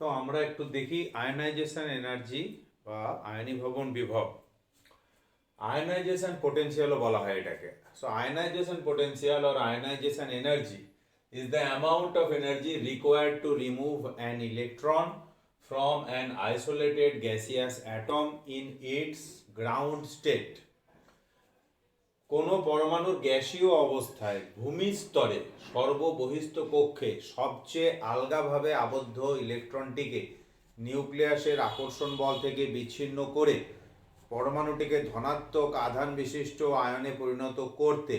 তো আমরা একটু দেখি আয়নাইজেশন এনার্জি বা আয়নীভবন বিভব। আয়নাইজেশন পোটেনশিয়ালও বলা হয় এটাকে। So ionisation potential or ionization energy is the amount of energy required to remove an electron from an isolated gaseous atom in its ground state. কোনো পরমাণুর গ্যাসীয় অবস্থায় ভূমিস্তরে সর্ববহিস্থ কক্ষে সবচেয়ে আলগাভাবে আবদ্ধ ইলেকট্রনটিকে নিউক্লিয়াসের আকর্ষণ বল থেকে বিচ্ছিন্ন করে পরমাণুটিকে ধনাত্মক আধান বিশিষ্ট আয়নে পরিণত করতে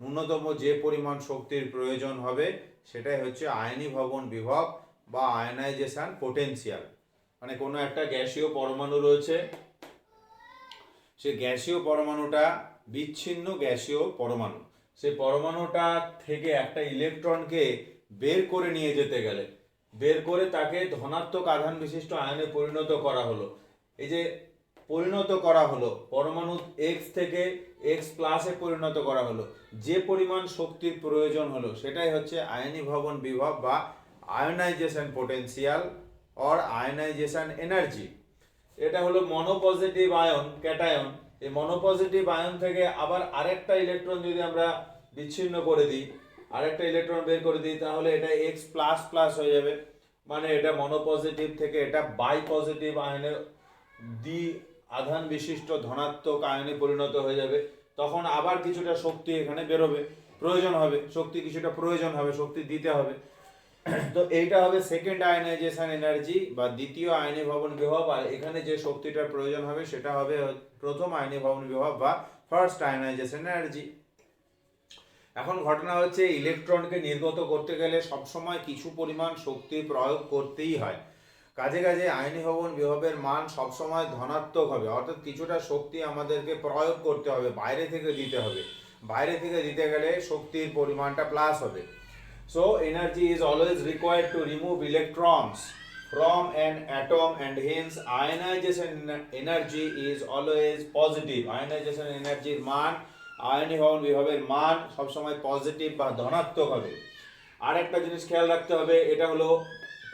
ন্যূনতম যে পরিমাণ শক্তির প্রয়োজন হবে সেটাই হচ্ছে আয়নীভবন বিভব বা আয়নাইজেশন পোটেনশিয়াল। মানে কোনো একটা গ্যাসীয় পরমাণু রয়েছে, সে গ্যাসীয় পরমাণুটা বিচ্ছিন্ন গ্যাসীয় পরমাণু, সেই পরমাণুটা থেকে একটা ইলেকট্রনকে বের করে নিয়ে যেতে গেলে, বের করে তাকে ধনাত্মক আধান বিশিষ্ট আয়নে পরিণত করা হলো। এই যে পরিণত করা হলো, পরমাণু এক্স থেকে এক্স প্লাসে পরিণত করা হলো, যে পরিমাণ শক্তির প্রয়োজন হলো সেটাই হচ্ছে আয়নীভবন বিভব বা ionisation potential or ionisation energy. এটা হলো মনোপজিটিভ আয়ন ক্যাটায়ন। এই মনোপজিটিভ আয়ন থেকে আবার আরেকটা ইলেকট্রন যদি আমরা বিচ্ছিন্ন করে দিই, আরেকটা ইলেকট্রন বের করে দিই, তাহলে এটা এক্স প্লাস প্লাস হয়ে যাবে। মানে এটা মনোপজিটিভ থেকে এটা বাই পজিটিভ আয়নে দ্বি আধান বিশিষ্ট ধনাত্মক আয়নে পরিণত হয়ে যাবে। তখন আবার কিছুটা শক্তি এখানে বেরোবে, প্রয়োজন হবে শক্তি, কিছুটা প্রয়োজন হবে, শক্তি দিতে হবে। তো এইটা হবে সেকেন্ড আয়নাইজেশন এনার্জি বা দ্বিতীয় আয়নীভবন বিভব। আর এখানে যে শক্তিটার প্রয়োজন হবে সেটা হবে প্রথম আয়নীভবন বিভব বা ফার্স্ট আয়নাইজেশন এনার্জি। এখন ঘটনা হচ্ছে ইলেকট্রনকে নির্গত করতে গেলে সবসময় কিছু পরিমাণ শক্তির প্রয়োগ করতেই হয়। কাজে কাজে আয়নীভবন বিভবের মান সবসময় ধনাত্মক হবে, অর্থাৎ কিছুটা শক্তি আমাদেরকে প্রয়োগ করতে হবে, বাইরে থেকে দিতে হবে। বাইরে থেকে দিতে গেলে শক্তির পরিমাণটা প্লাস হবে। So energy is always required to remove electrons from an atom and hence ionization energy is always positive. Ionization energy এর মান, আয়নীভবন বিভবের মান সবসময় পজিটিভ বা ধনাত্মক হবে। আর একটা জিনিস খেয়াল রাখতে হবে, এটা হলো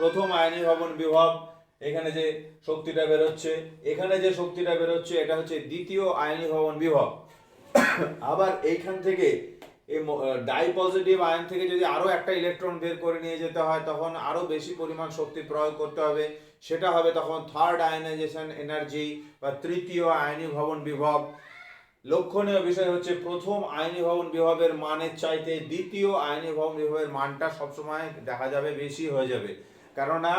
প্রথম আয়নীভবন বিভব। এখানে যে শক্তিটা বেরোচ্ছে, এখানে যে শক্তিটা বেরোচ্ছে, এটা হচ্ছে দ্বিতীয় আয়নীভবন বিভব। আবার এইখান থেকে এই ডাই পজিটিভ আয়ন থেকে যদি আরো একটা ইলেকট্রন বের করে নিয়ে যেতে হয়, তখন আরো বেশি পরিমাণ শক্তি প্রয়োগ করতে হবে, সেটা হবে তখন থার্ড আয়নাইজেশন এনার্জি বা তৃতীয় আয়নীভবন বিভব। লক্ষণীয় বিষয় হচ্ছে প্রথম আয়নীভবন বিভবের মানের চাইতে দ্বিতীয় আয়নীভবন বিভবের মানটা সবসময় দেখা যাবে বেশি হয়ে যাবে। কেননা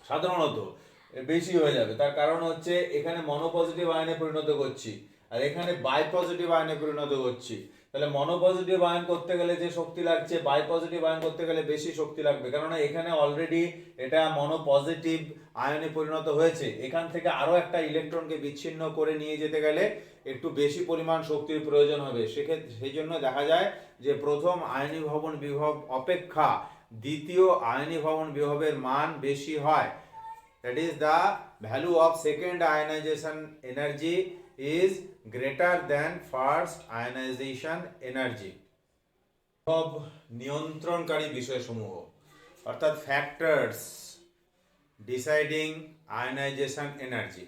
সাধারণত বেশি হয়ে যাবে, তার কারণ হচ্ছে এখানে মনোপজিটিভ আয়নে পরিণত করছি আর এখানে বাই পজিটিভ আয়নে পরিণত করছি। তাহলে মনোপজিটিভ আয়ন করতে গেলে যে শক্তি লাগছে, বাই পজিটিভ আয়ন করতে গেলে বেশি শক্তি লাগবে, কেননা এখানে অলরেডি এটা মনোপজিটিভ আয়নে পরিণত হয়েছে। এখান থেকে আরো একটা ইলেকট্রনকে বিচ্ছিন্ন করে নিয়ে যেতে গেলে একটু বেশি পরিমাণ শক্তির প্রয়োজন হবে। সেক্ষেত্রে সেই জন্য দেখা যায় যে প্রথম আয়নীভবন বিভব অপেক্ষা দ্বিতীয় আয়নীভবন বিভবের মান বেশি হয়। That is the value of second ionization energy is greater than first ionization energy. সব নিয়ন্ত্রণকারী বিষয়সমূহ অর্থাৎ ফ্যাক্টরস ডিসাইডিং আয়নাইজেশন এনার্জি।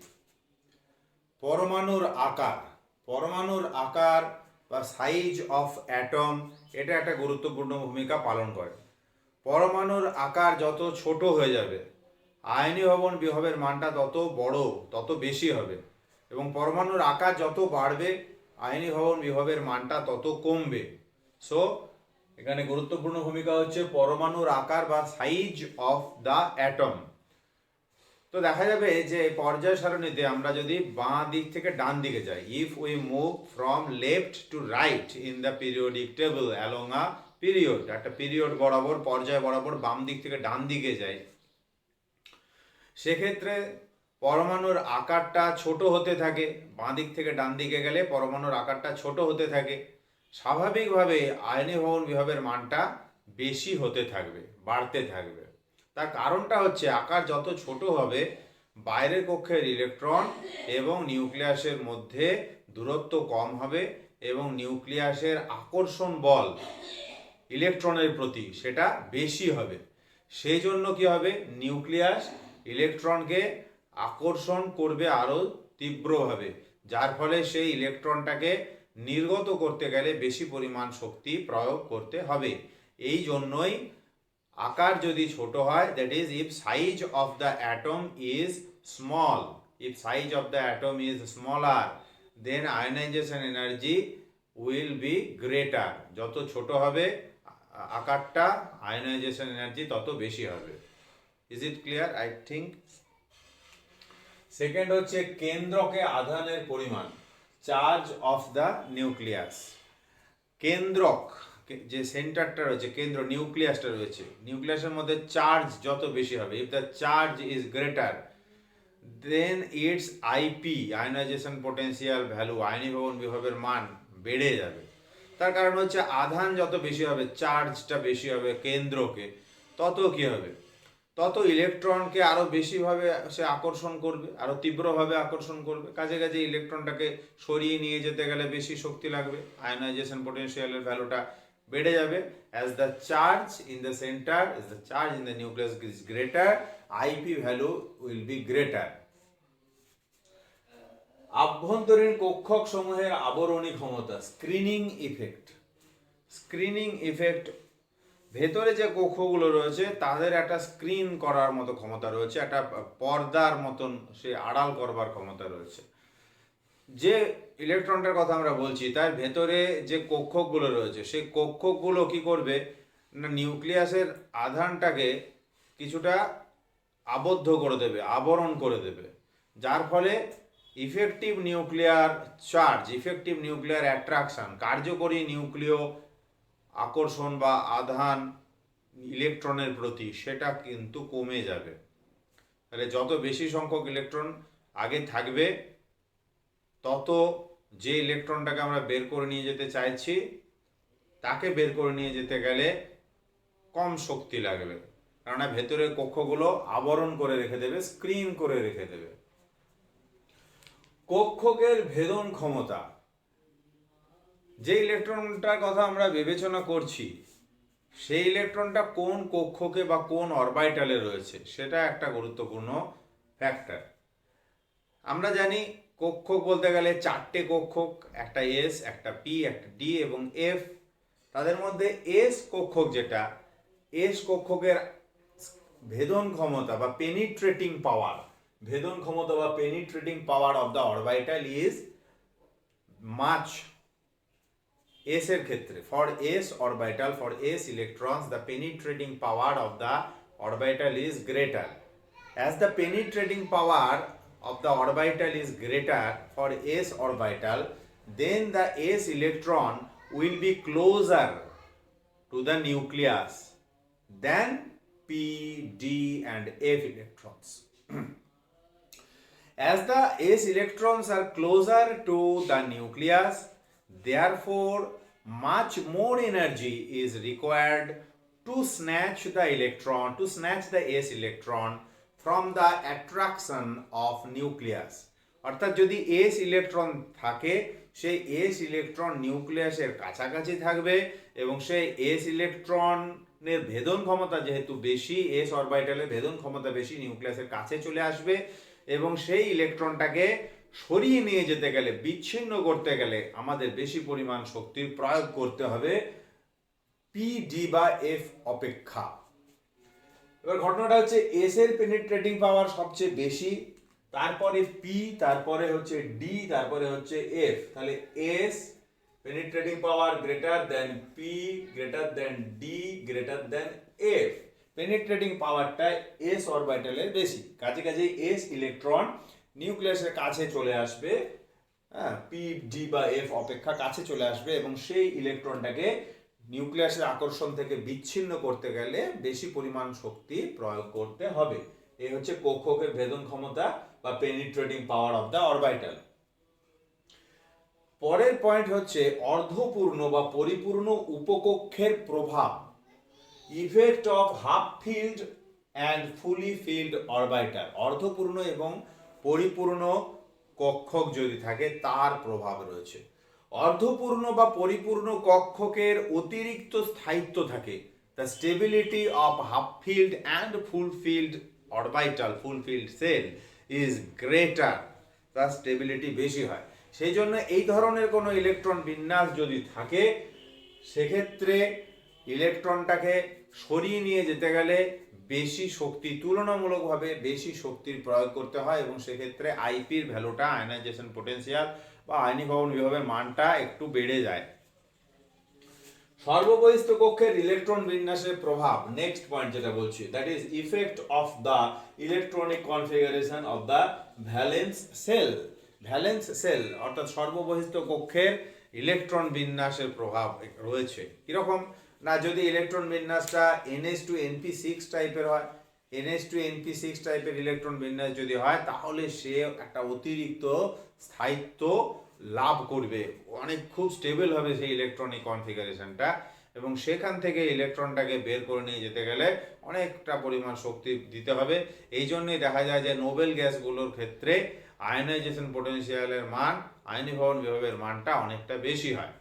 পরমাণুর আকার বা সাইজ অফ অ্যাটম, এটা একটা গুরুত্বপূর্ণ ভূমিকা পালন করে। পরমাণুর আকার যত ছোট হয়ে যাবে, আয়নীভবন বিভবের মানটা তত বড়, তত বেশি হবে, এবং পরমাণুর আকার যত বাড়বে আয়নীভবন বিভবের মানটা তত কমবে। সো এখানে গুরুত্বপূর্ণ ভূমিকা হচ্ছে পরমাণুর আকার বা সাইজ অফ দ্য অ্যাটম। তো দেখা যাবে যে পর্যায় সারণীতে আমরা যদি বাঁ দিক থেকে ডান দিকে যাই, if we move from left to right in the periodic table along a period, একটা পিরিয়ড বরাবর, পর্যায় বরাবর বাম দিক থেকে ডান দিকে যাই, সেক্ষেত্রে পরমাণুর আকারটা ছোট হতে থাকে। বাঁ দিক থেকে ডান দিকে গেলে পরমাণুর আকারটা ছোট হতে থাকে। স্বাভাবিকভাবে আয়নীভবন বিভবের মানটা বেশি হতে থাকবে, বাড়তে থাকবে। তার কারণটা হচ্ছে আকার যত ছোট হবে বাইরের কক্ষের ইলেকট্রন এবং নিউক্লিয়াসের মধ্যে দূরত্ব কম হবে এবং নিউক্লিয়াসের আকর্ষণ বল ইলেকট্রনের প্রতি সেটা বেশি হবে। সেই জন্য কি হবে, নিউক্লিয়াস ইলেকট্রনকে আকর্ষণ করবে আরো তীব্রভাবে, যার ফলে সেই ইলেকট্রনটাকে নির্গত করতে গেলে বেশি পরিমাণ শক্তি প্রয়োগ করতে হবে। এই জন্যই আকার যদি ছোট হয়, that is if size of the atom is small, if size of the atom is smaller, then ionization energy will be greater. যত ছোট হবে আকারটা, আয়নাইজেশন এনার্জি তত বেশি হবে। Is it clear? I think. Second হচ্ছে কেন্দ্রকে আধানের পরিমাণ, চার্জ অফ দ্য নিউক্লিয়াস। কেন্দ্রক যে সেন্টারটা রয়েছে, কেন্দ্র নিউক্লিয়াসটা রয়েছে, নিউক্লিয়াসের মধ্যে চার্জ যত বেশি হবে, if the charge is greater then its IP, ionization potential value, আয়নীভবন বিভবের মান বেড়ে যাবে। তার কারণ হচ্ছে আধান যত বেশি হবে, চার্জটা বেশি হবে কেন্দ্রকে, তত কি হবে, তত ইলেকট্রনকে আরো বেশিভাবে সে আকর্ষণ করবে, আরো তীব্রভাবে আকর্ষণ করবে। কাজে কাজে ইলেকট্রনটাকে সরিয়ে নিয়ে যেতে গেলে বেশি শক্তি লাগবে, আয়নাইজেশন পোটেনশিয়ালের ভ্যালুটা বেড়ে যাবে। As the charge in the centre, as the charge in the nucleus is greater, IP value will be greater. আভ্যন্তরীণ কক্ষক সমূহের আবরণী ক্ষমতা, স্ক্রিনিং ইফেক্ট। স্ক্রিনিং ইফেক্ট, ভেতরে যে কক্ষগুলো রয়েছে তাদের একটা স্ক্রিন করার মতো ক্ষমতা রয়েছে, একটা পর্দার মতন সে আড়াল করবার ক্ষমতা রয়েছে। যে ইলেকট্রনটার কথা আমরা বলছি তার ভেতরে যে কক্ষকগুলো রয়েছে, সেই কক্ষকগুলো কি করবে না, নিউক্লিয়াসের আধানটাকে কিছুটা আবদ্ধ করে দেবে, আবরণ করে দেবে, যার ফলে effective nuclear charge, effective nuclear attraction, কার্যকরী নিউক্লিয় আকর্ষণ বা আধান ইলেকট্রনের প্রতি, সেটা কিন্তু কমে যাবে। তাহলে যত বেশি সংখ্যক ইলেকট্রন আগে থাকবে, তত যে ইলেকট্রনটাকে আমরা বের করে নিয়ে যেতে চাইছি তাকে বের করে নিয়ে যেতে গেলে কম শক্তি লাগবে, কেননা ভেতরের কক্ষগুলো আবরণ করে রেখে দেবে, স্ক্রিন করে রেখে দেবে। কক্ষকের ভেদন ক্ষমতা, যে ইলেকট্রনটার কথা আমরা বিবেচনা করছি সেই ইলেকট্রনটা কোন কক্ষকে বা কোন অরবিটালে রয়েছে, সেটা একটা গুরুত্বপূর্ণ ফ্যাক্টর। আমরা জানি কক্ষক বলতে গেলে চারটে কক্ষক, একটা এস, একটা পি, একটা ডি এবং এফ। তাদের মধ্যে এস কক্ষক, যেটা এস কক্ষকের ভেদন ক্ষমতা বা পেনিট্রেটিং পাওয়ার, ভেদন ক্ষমতা বা penetrating power of the orbital is much, S এর ক্ষেত্রে, for S orbital, for S electrons the penetrating power of the orbital is greater. As the penetrating power of the orbital is greater for s orbital, then the s electron will be closer to the nucleus than p, d and f electrons. As the s electrons are closer to the nucleus, therefore much more energy is required to snatch the electron, to snatch the s electron from the attraction of nucleus. অর্থাৎ যদি S electron থাকে, সেই S electron নিউক্লিয়াসের কাছাকাছি থাকবে এবং সেই S ইলেকট্রনের ভেদন ক্ষমতা যেহেতু বেশি, এস অরবিটালের ভেদন ক্ষমতা বেশি, নিউক্লিয়াসের কাছে চলে আসবে এবং সেই ইলেকট্রনটাকে সরিয়ে নিয়ে যেতে গেলে, বিচ্ছিন্ন করতে গেলে আমাদের বেশি পরিমাণ শক্তির প্রয়োগ করতে হবে পি, ডি বা এফ অপেক্ষা। এবার ঘটনাটা হচ্ছে এস এর পেনিট্রেটিং পাওয়ার সবচেয়ে বেশি, তারপরে পি, তারপরে হচ্ছে ডি, তারপরে হচ্ছে এফ। তাহলে S penetrating power greater than P, greater than D, greater than F. Penetrating পাওয়ারটা এস অরবিটালের বেশি, কাজে কাজে এস ইলেকট্রন নিউক্লিয়াসের কাছে চলে আসবে, হ্যাঁ, পি, ডি বা এফ অপেক্ষা কাছে চলে আসবে এবং সেই ইলেকট্রনটাকে নিউক্লিয়াসের আকর্ষণ থেকে বিচ্ছিন্ন করতে গেলে বেশি পরিমাণ শক্তি প্রয়োগ করতে হবে। এই হচ্ছে কক্ষকের ভেদন ক্ষমতা বা penetrating power of the orbital. পরের পয়েন্ট হচ্ছে অর্ধপূর্ণ বা পরিপূর্ণ উপকক্ষের প্রভাব, effect of half filled and fully filled orbital. অর্ধপূর্ণ এবং পরিপূর্ণ কক্ষক যদি থাকে তার প্রভাব রয়েছে। অর্ধপূর্ণ বা পরিপূর্ণ কক্ষকের অতিরিক্ত স্থায়িত্ব থাকে, the stability of half-filled and full-filled orbital, full-filled cell is greater, তার স্টেবিলিটি বেশি হয়। সেই জন্য এই ধরনের কোনো ইলেকট্রন বিন্যাস যদি থাকে, সেক্ষেত্রে ইলেকট্রনটাকে সরিয়ে নিয়ে যেতে গেলে বেশি শক্তি, তুলনামূলকভাবে বেশি শক্তির প্রয়োগ করতে হয়, এবং সেক্ষেত্রে আইপির ভ্যালুটা, আয়নাইজেশন পোটেনশিয়াল বা আয়নীভবন বিভবের মানটা একটু বেড়ে যায়। সর্ববহিস্থ কক্ষের ইলেকট্রন বিন্যাসের প্রভাব, নেক্সট পয়েন্ট যেটা বলছি, that is effect of the electronic configuration of the valence shell. Valence shell অর্থাৎ সর্ববহিস্থ কক্ষের ইলেকট্রন বিন্যাসের প্রভাব রয়েছে। কিরকম না, যদি ইলেকট্রন বিন্যাসটা NH2NP6 টাইপের হয়, NH2NP6 টাইপের ইলেকট্রন বিন্যাস যদি হয়, তাহলে সে একটা অতিরিক্ত স্থায়িত্ব লাভ করবে, অনেক খুব স্টেবল হবে সেই ইলেকট্রনিক কনফিগারেশনটা, এবং সেখান থেকে ইলেকট্রনটাকে বের করে নিয়ে যেতে গেলে অনেকটা পরিমাণ শক্তি দিতে হবে। এই জন্যই দেখা যায় যে নোবেল গ্যাসগুলোর ক্ষেত্রে আয়নাইজেশন পোটেনশিয়ালের মান, আয়নীভবন বিভবের মানটা অনেকটা বেশি হয়।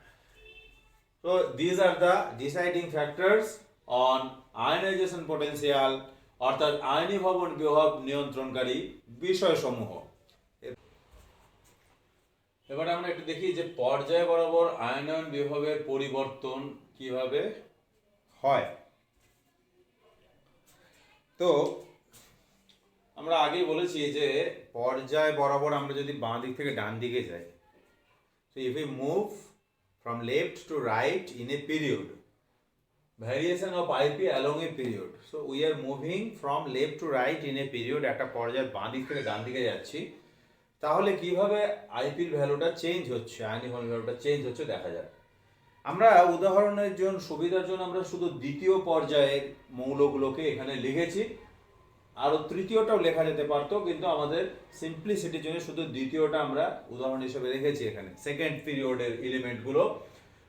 So these are the deciding factors on ionization potential, অর্থাৎ আয়নীভবন বিভব নিয়ন্ত্রণকারী বিষয়সমূহ। এবার আমরা একটু দেখি যে পর্যায় বরাবর আয়নন বিভবের পরিবর্তন কিভাবে হয়। তো আমরা আগেই বলেছি যে পর্যায় বরাবর আমরা যদি বাঁ দিক থেকে ডান দিকে যাই, so if we move from left to right in a period, variation of IP along a period, so we are moving from left to right in a period, একটা পর্যায় বাঁ দিক থেকে ডান দিকে যাচ্ছি, তাহলে কিভাবে আইপির ভ্যালুটা চেঞ্জ হচ্ছে, আয়নীভবন ভ্যালুটা চেঞ্জ হচ্ছে দেখা যাক। আমরা উদাহরণের জন্য, সুবিধার জন্য আমরা শুধু দ্বিতীয় পর্যায়ের মৌলগুলোকে এখানে লিখেছি, আরও তৃতীয়টাও লেখা যেতে পারতো, কিন্তু আমাদের সিম্পলিসিটির জন্য শুধু দ্বিতীয়টা আমরা উদাহরণ হিসেবে রেখেছি। এখানে সেকেন্ড পিরিয়ডের এলিমেন্টগুলো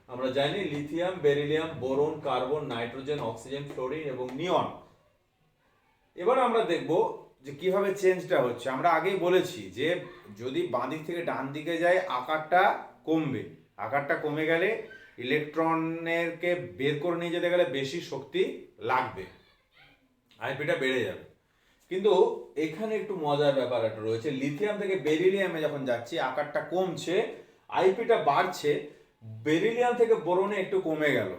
আমরা জানি lithium, beryllium, boron, carbon, nitrogen, oxygen, fluorine এবং নিয়ন। এবার আমরা দেখব যে কিভাবে চেঞ্জটা হচ্ছে। আমরা আগেই বলেছি যে যদি বাঁ দিক থেকে ডান দিকে যায় আকারটা কমবে, আকারটা কমে গেলে ইলেকট্রনেরকে বের করে নিয়ে যেতে গেলে বেশি শক্তি লাগবে, আইপিটা বেড়ে যাবে। কিন্তু এখানে একটু মজার ব্যাপার একটা রয়েছে, লিথিয়াম থেকে বেরিলিয়ামে যখন যাচ্ছি আকারটা কমছে, আইপিটা বাড়ছে, বেরিলিয়াম থেকে বোরনে একটু কমে গেল,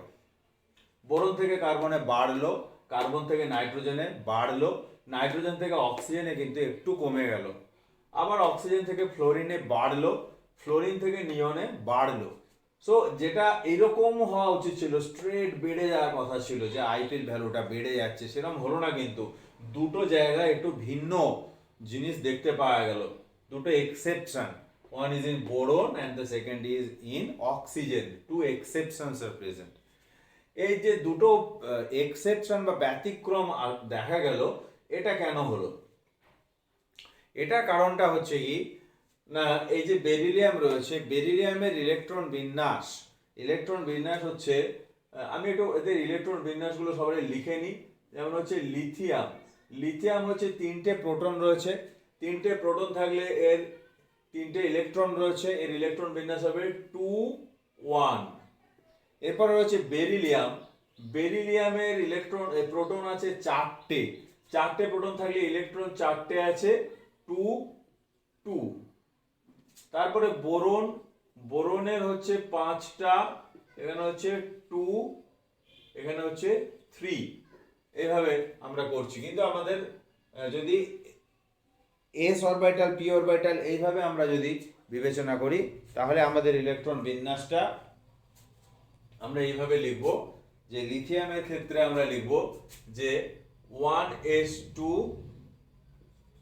বোরন থেকে কার্বনে বাড়লো, কার্বন থেকে নাইট্রোজেনে বাড়লো, নাইট্রোজেন থেকে অক্সিজেনে কিন্তু একটু কমে গেল, আবার অক্সিজেন থেকে ফ্লোরিনে বাড়লো, ফ্লোরিন থেকে নিয়নে বাড়লো। সো যেটা এইরকম হওয়া উচিত ছিল, স্ট্রেট বেড়ে যাওয়ার কথা ছিল, যে আইপির ভ্যালুটা বেড়ে যাচ্ছে, সেরকম হলো না। কিন্তু দুটো জায়গায় একটু ভিন্ন জিনিস দেখতে পাওয়া গেল, দুটো exception, one is in boron and the second is in oxygen, two exceptions are present. এই যে দুটো এক্সেপশন বা ব্যতিক্রম দেখা গেল, এটা কেন হলো? এটার কারণটা হচ্ছে কি না, এই যে বেরিলিয়াম রয়েছে, বেরিলিয়ামের ইলেকট্রন বিন্যাস হচ্ছে, আমি একটু এদের ইলেকট্রন বিন্যাসগুলো সবাই লিখে নিই। যেমন হচ্ছে লিথিয়াম হচ্ছে 3টে প্রোটন রয়েছে, 3টে প্রোটন থাকলে এর 3টে ইলেকট্রন রয়েছে, এর ইলেকট্রন বিন্যাস হবে 2 1। এরপর রয়েছে বেরিলিয়ামের ইলেকট্রন প্রোটন আছে 4টে প্রোটন থাকলে ইলেকট্রন 4টে আছে, 2 2। তারপরে বোরনের হচ্ছে 5টা, এখানে হচ্ছে 2, এখানে হচ্ছে 3। এইভাবে আমরা করছি। কিন্তু আমাদের যদি এস অরবিটাল, পি অরবিটাল এইভাবে আমরা যদি বিবেচনা করি, তাহলে আমাদের ইলেকট্রন বিন্যাসটা আমরা এইভাবে লিখব যে লিথিয়ামের ক্ষেত্রে আমরা লিখব যে 1s2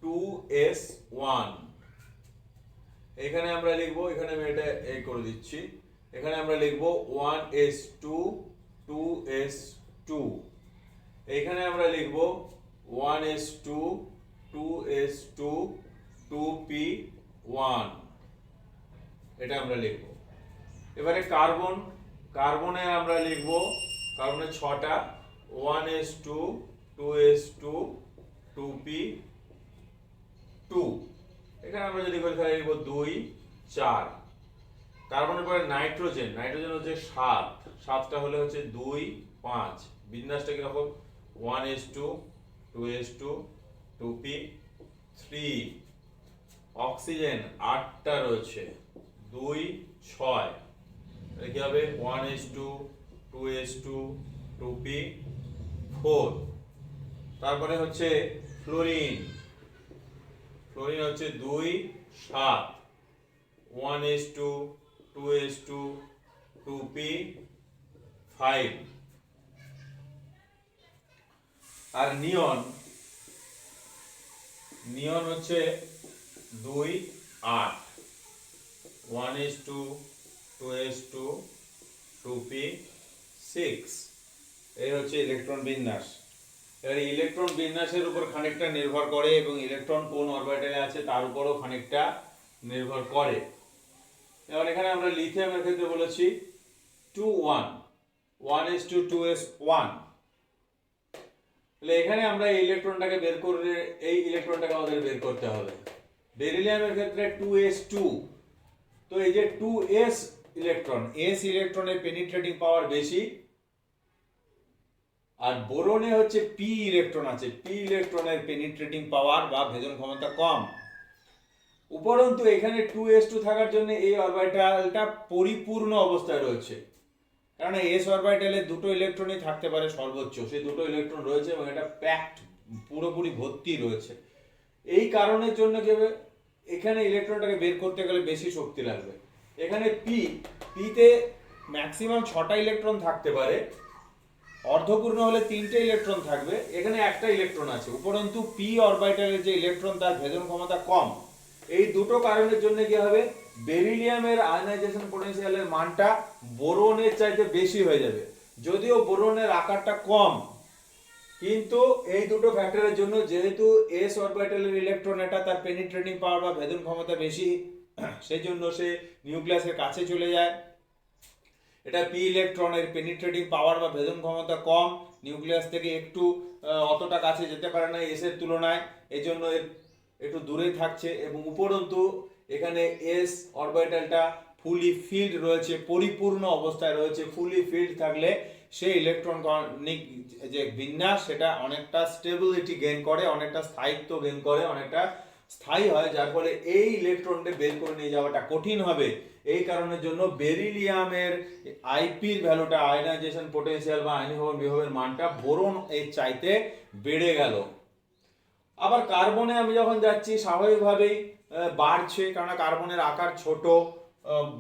2s1। এখানে আমরা লিখবো, এখানে আমি এটা এই করে দিচ্ছি, এখানে আমরা লিখবো 1s2 2s2। এখানে আমরা লিখবো 1s2 2s2 2p1, এটা আমরা লিখবো। এবারে কার্বনে আমরা লিখবো, কার্বনের 6টা, 1s2 2s2 2p2। এখানে আমরা যদি করি তাহলে লিখবো 2 4। কার্বনের পরে নাইট্রোজেন হচ্ছে 7টা হলে হচ্ছে 2 5 বিন্যাসটা কিরকম 1s2 2s2 2p3 অক্সিজেন 8টা রয়েছে 2 6 এটা কি হবে 1s2 2s2 2p4 তারপরে হচ্ছে ফ্লোরিন ফ্লোরিন হচ্ছে 2 7 1s2 2s2 2p5 আর নিয়ন নিয়ন হচ্ছে 2 8 1s2 2s2 2p6 এই হচ্ছে ইলেকট্রন বিন্যাস। এবার ইলেকট্রন বিন্যাসের উপর খানিকটা নির্ভর করে এবং ইলেকট্রন কোন অরবিটালে আছে তার উপরও খানিকটা নির্ভর করে। এবার এখানে আমরা লিথিয়ামের ক্ষেত্রে বলেছি 2 1 1s2 2s1 তাহলে এখানে আমরা এই ইলেকট্রনটাকে বের করে এই ইলেকট্রনটাকে আমাদের বের করতে হবে। বেরিলিয়ামের ক্ষেত্রে 2s2 তো এই যে 2s ইলেকট্রন s ইলেকট্রনের পেনিট্রেটিং পাওয়ার বেশি আর বোরনে হচ্ছে p ইলেকট্রন আছে p ইলেকট্রনের পেনিট্রেটিং পাওয়ার বা ভেদন ক্ষমতা কম। উপরন্তু এখানে 2s2 থাকার জন্য এই অরবিটালটা পরিপূর্ণ অবস্থায় রয়েছে কারণ s অরবিটালে দুটো ইলেকট্রনই থাকতে পারে সর্বোচ্চ সেই দুটো ইলেকট্রন রয়েছে এবং এটা প্যাকড পুরোপুরি ভর্তি রয়েছে। এই কারণের জন্য কি হবে এখানে ইলেকট্রনটাকে বের করতে গেলে বেশি শক্তি লাগবে। এখানে p তে ম্যাক্সিমাম 6টা ইলেকট্রন থাকতে পারে অর্ধপূর্ণ হলে 3টে ইলেকট্রন থাকবে এখানে একটা ইলেকট্রন আছে উপরন্তু p অরবিটালের যে ইলেকট্রন তার ভেদন ক্ষমতা কম। এই দুটো কারণের জন্য কি হবে বেরিলিয়ামের আয়নাইজেশন পটেনশিয়ালের মানটা বোরনের চাইতে বেশি হয়ে যাবে যদিও বোরনের আকারটা কম কিন্তু এই দুটো ফ্যাক্টরের জন্য যেহেতু s অরবিটালের ইলেকট্রন এটা তার পেনিট্রেটিং পাওয়ার বা ভেদন ক্ষমতা বেশি সেই জন্য সে নিউক্লিয়াসের কাছে চলে যায়। এটা p ইলেকট্রনের পেনিট্রেটিং পাওয়ার বা ভেদন ক্ষমতা কম নিউক্লিয়াস থেকে একটু অতটা কাছে যেতে পারে না s এর তুলনায় এজন্য একটু দূরে থাকছে এবং উপরন্তু এখানে s অরবিটালটা ফুলি ফিল্ড রয়েছে পরিপূর্ণ অবস্থায় রয়েছে। ফুলি ফিল্ড থাকলে সেই ইলেকট্রনিক যে বিন্যাস সেটা অনেকটা স্টেবিলিটি গেইন করে অনেকটা স্থায়িত্ব গেইন করে অনেকটা স্থায়ী হয় যার ফলে এই ইলেকট্রনকে বের করে নিয়ে যাওয়াটা কঠিন হবে। এই কারণের জন্য বেরিলিয়ামের আইপির ভ্যালুটা আয়নাইজেশন পটেনশিয়াল বা আয়নীভবন বিভবের মানটা বোরন এর চাইতে বেড়ে গেল। আবার কার্বনে আমি যখন যাচ্ছি স্বাভাবিকভাবেই বাড়ছে কারণ কার্বনের আকার ছোট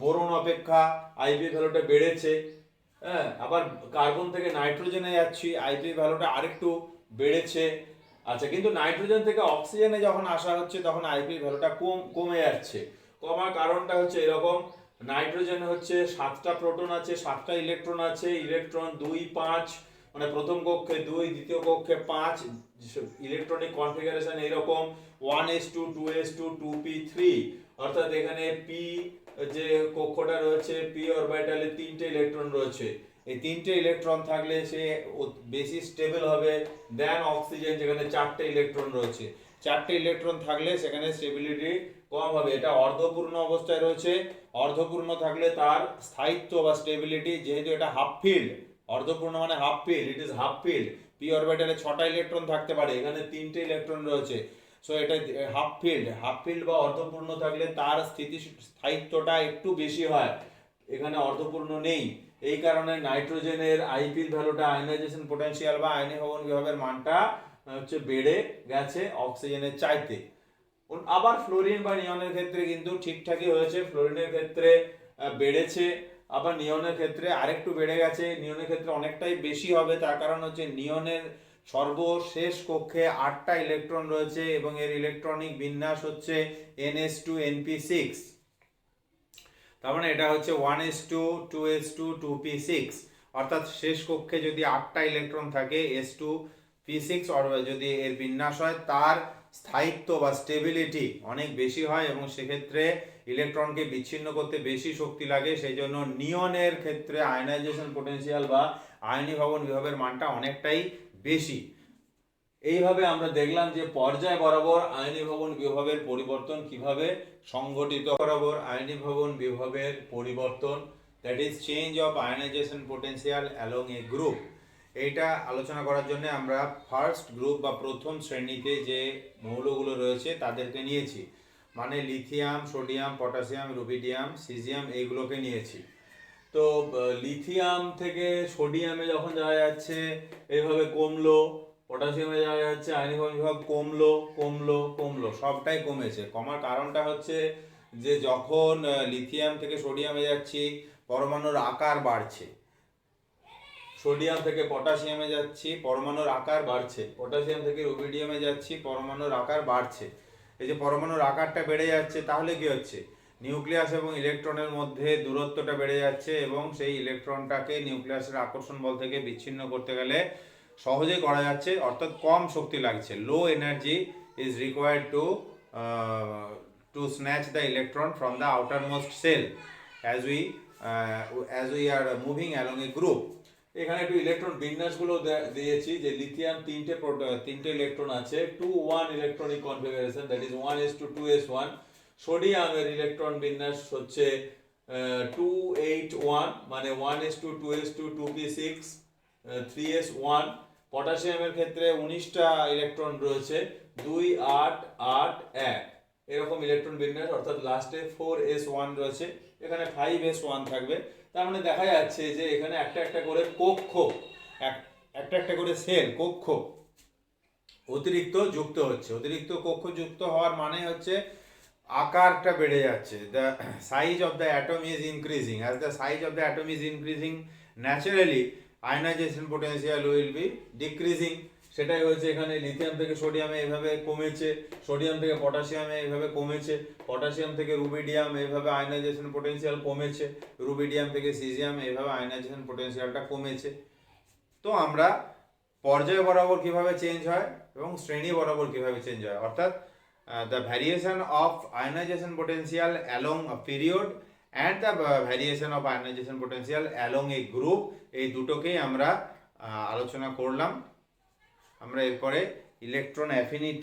বোরন অপেক্ষা আইপি ভ্যালুটা বেড়েছে। হ্যাঁ আবার কার্বন থেকে নাইট্রোজেনে যাচ্ছি আইপি ভ্যালুটা আরেকটু বেড়েছে। আচ্ছা কিন্তু নাইট্রোজেন থেকে অক্সিজেনে যখন আসা হচ্ছে তখন আইপি ভ্যালুটা কমে যাচ্ছে। কমার কারণটা হচ্ছে এরকম নাইট্রোজেন হচ্ছে 7টা প্রোটন আছে 7টা ইলেকট্রন আছে ইলেকট্রন 2 5 মানে প্রথম কক্ষে 2 দ্বিতীয় কক্ষে 5 ইলেকট্রনিক কনফিগারেশন এরকম 1s2 2s2 2p3 অর্থাৎ এখানে p যে কক্ষটা রয়েছে p অরবিটালে 3টে ইলেকট্রন রয়েছে। এই 3টে ইলেকট্রন থাকলে সে বেশি স্টেবল হবে দেন অক্সিজেন যেখানে 4টে ইলেকট্রন রয়েছে। 4টে ইলেকট্রন থাকলে সেখানে স্টেবিলিটি কম হবে। এটা অর্ধপূর্ণ অবস্থায় রয়েছে অর্ধপূর্ণ থাকলে তার স্থায়িত্ব বা স্টেবিলিটি যেহেতু এটা হাফ ফিল্ড অর্ধপূর্ণ মানে half filled it is half filled p অরবিটালে 6টা ইলেকট্রন থাকতে পারে এখানে 3টে ইলেকট্রন রয়েছে সো এটা হাফ ফিল্ড বা অর্ধপূর্ণ থাকলে তার স্থায়িত্বটা একটু বেশি হয় এখানে অর্ধপূর্ণ নেই। এই কারণে নাইট্রোজেনের আইপির ভ্যালুটা আয়নাইজেশন পটেনশিয়াল বা আয়নীভবন বিভবের মানটা হচ্ছে বেড়ে গেছে অক্সিজেনের চাইতে। আবার ফ্লোরিন বা নিয়নের ক্ষেত্রে কিন্তু ঠিকঠাকই হয়েছে ফ্লোরিনের ক্ষেত্রে বেড়েছে আবার নিয়নের ক্ষেত্রে আরেকটু বেড়ে গেছে নিয়নের ক্ষেত্রে অনেকটাই বেশি হবে তার কারণ হচ্ছে নিয়নের সর্বশেষ কক্ষে 8টা ইলেকট্রন রয়েছে এবং এর ইলেকট্রনিক বিন্যাস হচ্ছে ns2 np6 তার মানে এটা হচ্ছে 1s2 2s2 2p6 অর্থাৎ শেষ কক্ষে যদি 8টা ইলেকট্রন থাকে s2 p6 যদি এর বিন্যাস হয় তার স্থায়িত্ব বা স্টেবিলিটি অনেক বেশি হয় এবং সেক্ষেত্রে ইলেকট্রনকে বিচ্ছিন্ন করতে বেশি শক্তি লাগে সেই জন্য নিয়নের ক্ষেত্রে আয়নাইজেশন পটেনশিয়াল বা আয়নীভবন বিভবের মানটা অনেকটাই বেশি। এইভাবে আমরা দেখলাম যে পর্যায় বরাবর আয়নীভবন বিভবের পরিবর্তন কিভাবে সংঘটিত বরাবর আয়নীভবন বিভবের পরিবর্তন that is change of ionisation potential along a group. এইটা আলোচনা করার জন্য আমরা ফার্স্ট গ্রুপ বা প্রথম শ্রেণীতে যে মৌলগুলো রয়েছে তাদেরকে নিয়েছি, মানে lithium, sodium, potassium, rubidium, caesium, এইগুলোকে নিয়েছি। তো লিথিয়াম থেকে সোডিয়ামে যখন যাওয়া যাচ্ছে এইভাবে কমলো, পটাশিয়ামে যাওয়া যাচ্ছে আয়নিক বিভাগ কমলো কমলো কমলো, সবটাই কমেছে। কমার কারণটা হচ্ছে যে যখন লিথিয়াম থেকে সোডিয়ামে যাচ্ছি পরমাণুর আকার বাড়ছে, সোডিয়াম থেকে পটাশিয়ামে যাচ্ছি পরমাণুর আকার বাড়ছে, পটাশিয়াম থেকে রুবিডিয়ামে যাচ্ছি পরমাণুর আকার বাড়ছে। এই যে পরমাণুর আকারটা বেড়ে যাচ্ছে, তাহলে কি হচ্ছে, নিউক্লিয়াস এবং ইলেকট্রনের মধ্যে দূরত্বটা বেড়ে যাচ্ছে এবং সেই ইলেকট্রনটাকে নিউক্লিয়াসের আকর্ষণ বল থেকে বিচ্ছিন্ন করতে গেলে সহজে করা যাচ্ছে, অর্থাৎ কম শক্তি লাগছে। Low energy is required to snatch the electron from the outermost shell as we are moving along a group. এখানে একটু ইলেকট্রন বিন্যাসগুলো দিয়েছি যে লিথিয়াম তিনটে ইলেকট্রন আছে, 2-1 electronic configuration, that is 1:2s1। সোডিয়ামের ইলেকট্রন বিন্যাস হচ্ছে 2-8-1, মানে 1:2s2, 2p6, 3s1। পটাশিয়ামের ক্ষেত্রে 19টা ইলেকট্রন রয়েছে, 2-8-8-1 এরকম ইলেকট্রন বিন্যাস, অর্থাৎ লাস্টে 4s1 রয়েছে, এখানে 5s1 থাকবে। তার মানে দেখা যাচ্ছে যে এখানে একটা একটা করে কক্ষ, একটা একটা করে সেল কক্ষ অতিরিক্ত যুক্ত হচ্ছে। অতিরিক্ত কক্ষ যুক্ত হওয়ার মানে হচ্ছে আকারটা বেড়ে যাচ্ছে। The size of the atom is increasing. As the size of the atom is increasing, naturally ionisation potential will be decreasing. সেটাই হয়েছে এখানে। লিথিয়াম থেকে সোডিয়ামে এইভাবে কমেছে, সোডিয়াম থেকে পটাশিয়ামে এইভাবে কমেছে, পটাশিয়াম থেকে রুবিডিয়াম এইভাবে আয়নাইজেশন পোটেনশিয়াল কমেছে, রুবিডিয়াম থেকে সিজিয়াম এইভাবে আয়নাইজেশন পোটেনশিয়ালটা কমেছে। তো আমরা পর্যায় বরাবর কিভাবে চেঞ্জ হয় এবং শ্রেণী বরাবর কিভাবে চেঞ্জ হয়, অর্থাৎ the variation of ionization potential along a period and the variation of ionization potential along a group, এই দুটোকেই আমরা আলোচনা করলাম। আমরা এরপরে ইলেকট্রন অ্যাফিনিটি